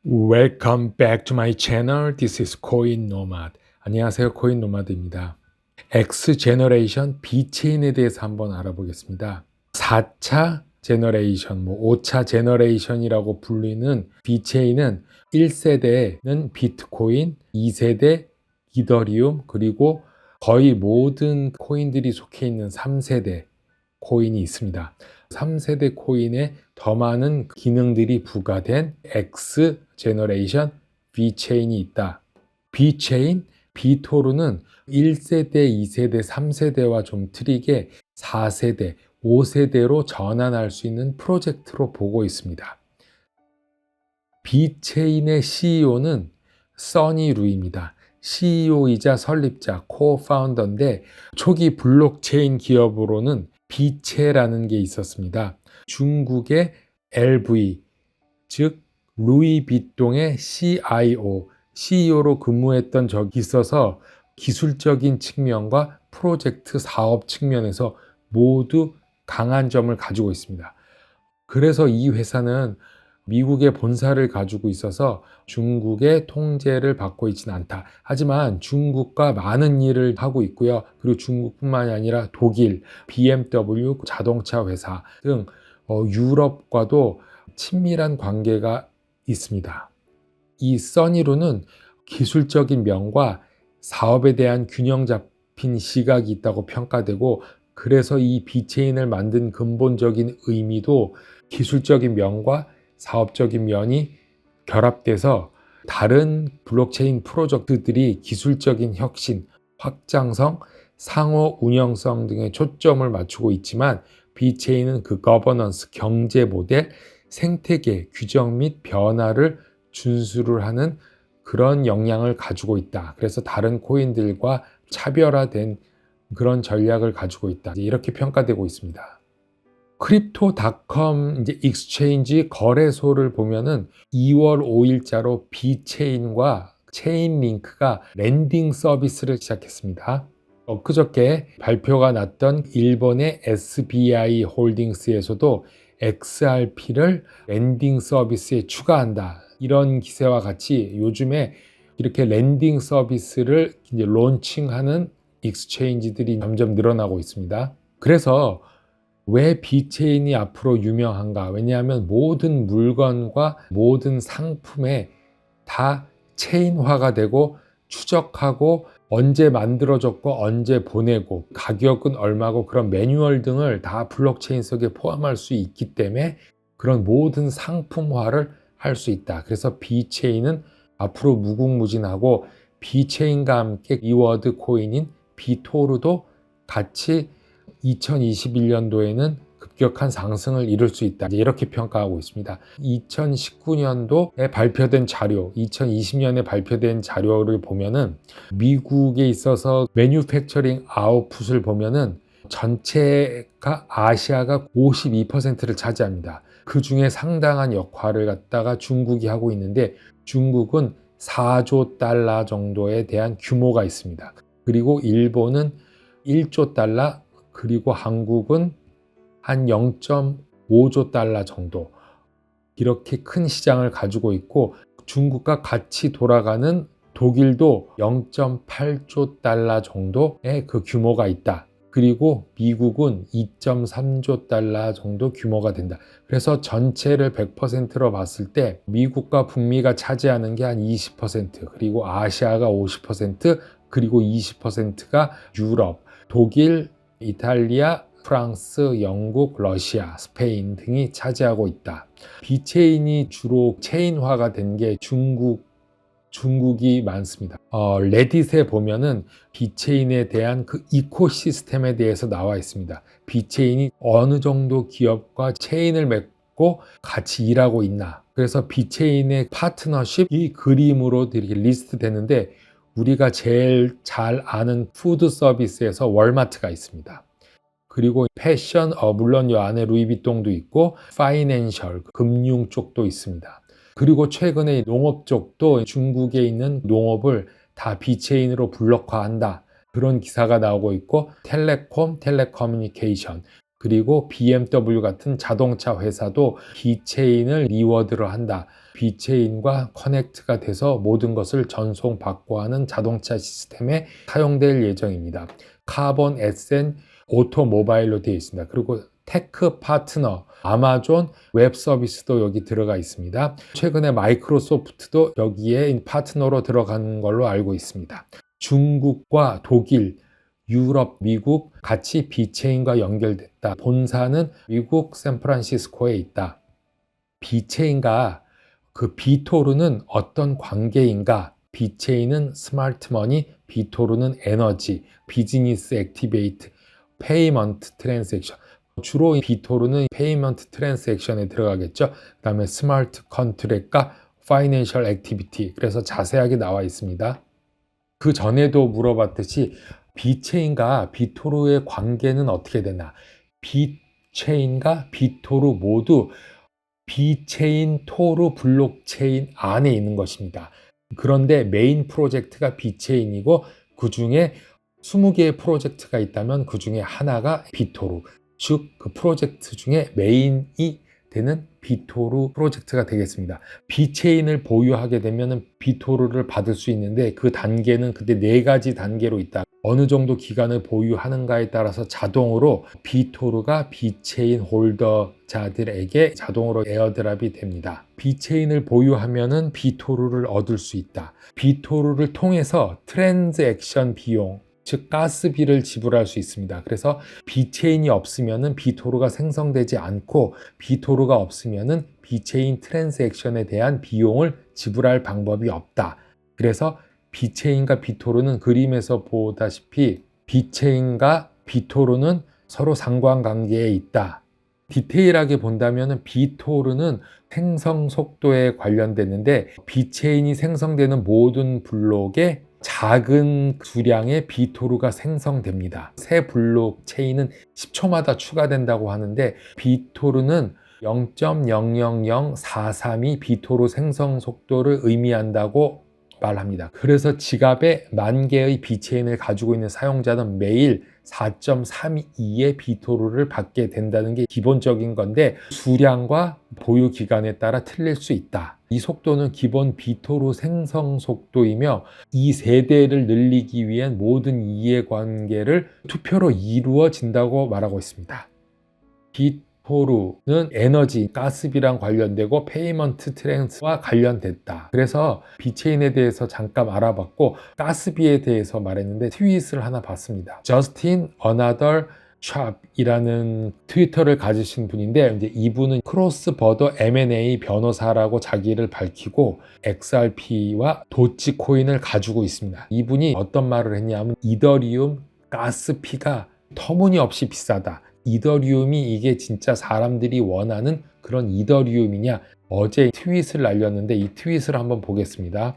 Welcome back to my channel. This is Coin Nomad. 안녕하세요. 코인 노마드입니다. X 제너레이션 B체인에 대해서 한번 알아보겠습니다. 4차 제너레이션, 5차 제너레이션이라고 불리는 B체인은 1세대는 비트코인, 2세대 이더리움, 그리고 거의 모든 코인들이 속해 있는 3세대 코인이 있습니다. 3세대 코인에 더 많은 기능들이 부과된 X 제너레이션 B체인이 있다. B체인, B토르는 1세대, 2세대, 3세대와 좀 틀리게 4세대, 5세대로 전환할 수 있는 프로젝트로 보고 있습니다. B체인의 CEO는 써니 루입니다. CEO이자 설립자, 코파운더인데 초기 블록체인 기업으로는 비체라는 게 있었습니다. 중국의 LV, 즉 루이비통의 CEO로 근무했던 적이 있어서 기술적인 측면과 프로젝트 사업 측면에서 모두 강한 점을 가지고 있습니다. 그래서 이 회사는 미국의 본사를 가지고 있어서 중국의 통제를 받고 있지는 않다. 하지만 중국과 많은 일을 하고 있고요. 그리고 중국뿐만이 아니라 독일, BMW 자동차 회사 등 유럽과도 친밀한 관계가 있습니다. 이 써니루는 기술적인 면과 사업에 대한 균형 잡힌 시각이 있다고 평가되고, 그래서 이 비체인을 만든 근본적인 의미도 기술적인 면과 사업적인 면이 결합돼서 다른 블록체인 프로젝트들이 기술적인 혁신, 확장성, 상호 운영성 등에 초점을 맞추고 있지만, 비체인은 그 거버넌스, 경제 모델, 생태계, 규정 및 변화를 준수를 하는 그런 역량을 가지고 있다. 그래서 다른 코인들과 차별화된 그런 전략을 가지고 있다. 이렇게 평가되고 있습니다. 크립토닷컴 익스체인지 거래소를 보면은 2월 5일자로 비체인과 체인링크가 랜딩 서비스를 시작했습니다. 엊그저께 발표가 났던 일본의 SBI 홀딩스에서도 XRP를 랜딩 서비스에 추가한다. 이런 기세와 같이 요즘에 이렇게 랜딩 서비스를 이제 론칭하는 익스체인지들이 점점 늘어나고 있습니다. 그래서 왜 비체인이 앞으로 유명한가? 왜냐하면 모든 물건과 모든 상품에 다 체인화가 되고 추적하고 언제 만들어졌고 언제 보내고 가격은 얼마고 그런 매뉴얼 등을 다 블록체인 속에 포함할 수 있기 때문에 그런 모든 상품화를 할 수 있다. 그래서 비체인은 앞으로 무궁무진하고, 비체인과 함께 리워드 코인인 비토르도 같이 2021년도에는 급격한 상승을 이룰 수 있다. 이렇게 평가하고 있습니다. 2019년도에 발표된 자료, 2020년에 발표된 자료를 보면은 미국에 있어서 매뉴팩처링 아웃풋을 보면은 전체가 아시아가 52%를 차지합니다. 그 중에 상당한 역할을 갖다가 중국이 하고 있는데, 중국은 4조 달러 정도에 대한 규모가 있습니다. 그리고 일본은 1조 달러, 그리고 한국은 한 0.5조 달러 정도, 이렇게 큰 시장을 가지고 있고, 중국과 같이 돌아가는 독일도 0.8조 달러 정도의 그 규모가 있다. 그리고 미국은 2.3조 달러 정도 규모가 된다. 그래서 전체를 100%로 봤을 때 미국과 북미가 차지하는 게 한 20%, 그리고 아시아가 50%, 그리고 20%가 유럽, 독일, 이탈리아, 프랑스, 영국, 러시아, 스페인 등이 차지하고 있다. 비체인이 주로 체인화가 된 게 중국이 많습니다. 레딧에 보면은 비체인에 대한 그 이코시스템에 대해서 나와 있습니다. 비체인이 어느 정도 기업과 체인을 맺고 같이 일하고 있나. 그래서 비체인의 파트너십 이 그림으로 이렇게 리스트 되는데, 우리가 제일 잘 아는 푸드 서비스에서 월마트가 있습니다. 그리고 패션, 물론 이 안에 루이비통도 있고, 파이낸셜, 금융 쪽도 있습니다. 그리고 최근에 농업 쪽도 중국에 있는 농업을 다 비체인으로 블록화한다. 그런 기사가 나오고 있고, 텔레콤, 텔레커뮤니케이션, 그리고 BMW 같은 자동차 회사도 비체인을 리워드를 한다. 비체인과 커넥트가 돼서 모든 것을 전송받고 하는 자동차 시스템에 사용될 예정입니다. 카본 에센 오토모바일로 되어 있습니다. 그리고 테크 파트너, 아마존 웹 서비스도 여기 들어가 있습니다. 최근에 마이크로소프트도 여기에 파트너로 들어간 걸로 알고 있습니다. 중국과 독일, 유럽, 미국 같이 비체인과 연결됐다. 본사는 미국 샌프란시스코에 있다. 비체인과 그 비토르는 어떤 관계인가? 비체인은 스마트머니, 비토르는 에너지, 비즈니스 액티베이트, 페이먼트 트랜잭션. 주로 비토르는 페이먼트 트랜잭션에 들어가겠죠. 그 다음에 스마트 컨트랙과 파이낸셜 액티비티. 그래서 자세하게 나와 있습니다. 그 전에도 물어봤듯이 비체인과 비토르의 관계는 어떻게 되나? 비체인과 비토르 모두 비체인 토르 블록체인 안에 있는 것입니다. 그런데 메인 프로젝트가 비체인이고 그 중에 20개의 프로젝트가 있다면 그 중에 하나가 비토르, 즉 그 프로젝트 중에 메인이 되는 비토르 프로젝트가 되겠습니다. 비체인을 보유하게 되면 비토르를 받을 수 있는데 그 단계는 그때 4가지 단계로 있다. 어느 정도 기간을 보유하는가에 따라서 자동으로 비토르가 비체인 홀더자들에게 자동으로 에어드랍이 됩니다. 비체인을 보유하면은 비토르를 얻을 수 있다. 비토르를 통해서 트랜잭션 비용, 즉 가스비를 지불할 수 있습니다. 그래서 비체인이 없으면은 비토르가 생성되지 않고 비토르가 없으면은 비체인 트랜잭션에 대한 비용을 지불할 방법이 없다. 그래서 비체인과 비토르는 그림에서 보다시피 비체인과 비토르는 서로 상관관계에 있다. 디테일하게 본다면 비토르는 생성 속도에 관련되는데 비체인이 생성되는 모든 블록에 작은 수량의 비토르가 생성됩니다. 새 블록체인은 10초마다 추가된다고 하는데 비토르는 0.000432 비토르 생성 속도를 의미한다고 말합니다. 그래서 지갑에 10,000개의 비체인을 가지고 있는 사용자는 매일 4.32의 비토르를 받게 된다는 게 기본적인 건데 수량과 보유 기간에 따라 틀릴 수 있다. 이 속도는 기본 비토르 생성 속도이며 이 세대를 늘리기 위한 모든 이해관계를 투표로 이루어진다고 말하고 있습니다. 비토르는 에너지, 가스비랑 관련되고 페이먼트 트랜스와 관련됐다. 그래서 비체인에 대해서 잠깐 알아봤고 가스비에 대해서 말했는데 트윗을 하나 봤습니다. 저스틴 어나더 샵이라는 트위터를 가지신 분인데 이제 이분은 크로스 버더 M&A 변호사라고 자기를 밝히고 XRP와 도치코인을 가지고 있습니다. 이분이 어떤 말을 했냐면 이더리움 가스피가 터무니없이 비싸다. 이더리움이 이게 진짜 사람들이 원하는 그런 이더리움이냐? 어제 트윗을 날렸는데 이 트윗을 한번 보겠습니다.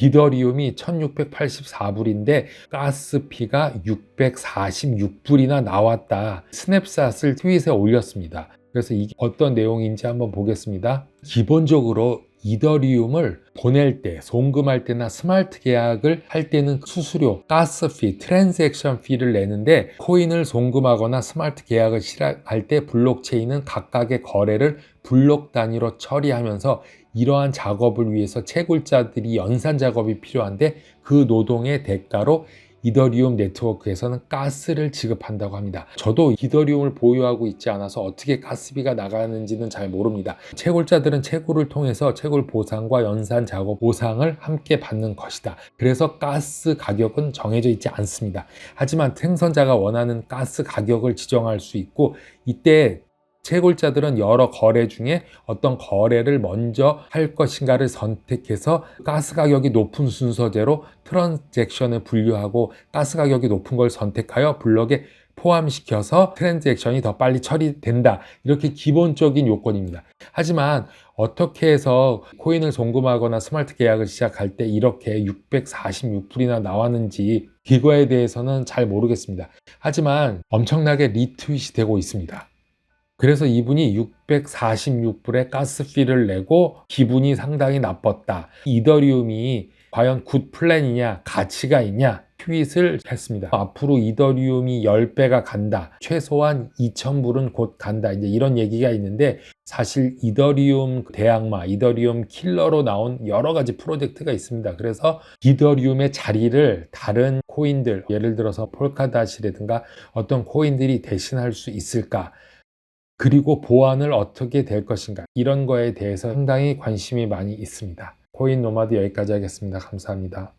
이더리움이 1684불인데 가스피가 646불이나 나왔다. 스냅샷을 트윗에 올렸습니다. 그래서 이게 어떤 내용인지 한번 보겠습니다. 기본적으로 이더리움을 보낼 때, 송금할 때나 스마트 계약을 할 때는 수수료, 가스피, 트랜잭션 피를 내는데 코인을 송금하거나 스마트 계약을 시작할 때 블록체인은 각각의 거래를 블록 단위로 처리하면서 이러한 작업을 위해서 채굴자들이 연산 작업이 필요한데 그 노동의 대가로 이더리움 네트워크에서는 가스를 지급한다고 합니다. 저도 이더리움을 보유하고 있지 않아서 어떻게 가스비가 나가는지는 잘 모릅니다. 채굴자들은 채굴을 통해서 채굴 보상과 연산 작업 보상을 함께 받는 것이다. 그래서 가스 가격은 정해져 있지 않습니다. 하지만 생선자가 원하는 가스 가격을 지정할 수 있고 이때 채굴자들은 여러 거래 중에 어떤 거래를 먼저 할 것인가를 선택해서 가스 가격이 높은 순서대로 트랜잭션을 분류하고 가스 가격이 높은 걸 선택하여 블록에 포함시켜서 트랜잭션이 더 빨리 처리된다. 이렇게 기본적인 요건입니다. 하지만 어떻게 해서 코인을 송금하거나 스마트 계약을 시작할 때 이렇게 646불이나 나왔는지 그거에 대해서는 잘 모르겠습니다. 하지만 엄청나게 리트윗이 되고 있습니다. 그래서 이분이 646불의 가스피를 내고 기분이 상당히 나빴다. 이더리움이 과연 굿 플랜이냐, 가치가 있냐? 트윗을 했습니다. 앞으로 이더리움이 10배가 간다. 최소한 2000불은 곧 간다. 이제 이런 얘기가 있는데 사실 이더리움 대항마, 이더리움 킬러로 나온 여러 가지 프로젝트가 있습니다. 그래서 이더리움의 자리를 다른 코인들, 예를 들어서 폴카닷이라든가 어떤 코인들이 대신할 수 있을까? 그리고 보안을 어떻게 될 것인가? 이런 거에 대해서 상당히 관심이 많이 있습니다. 코인 노마드 여기까지 하겠습니다. 감사합니다.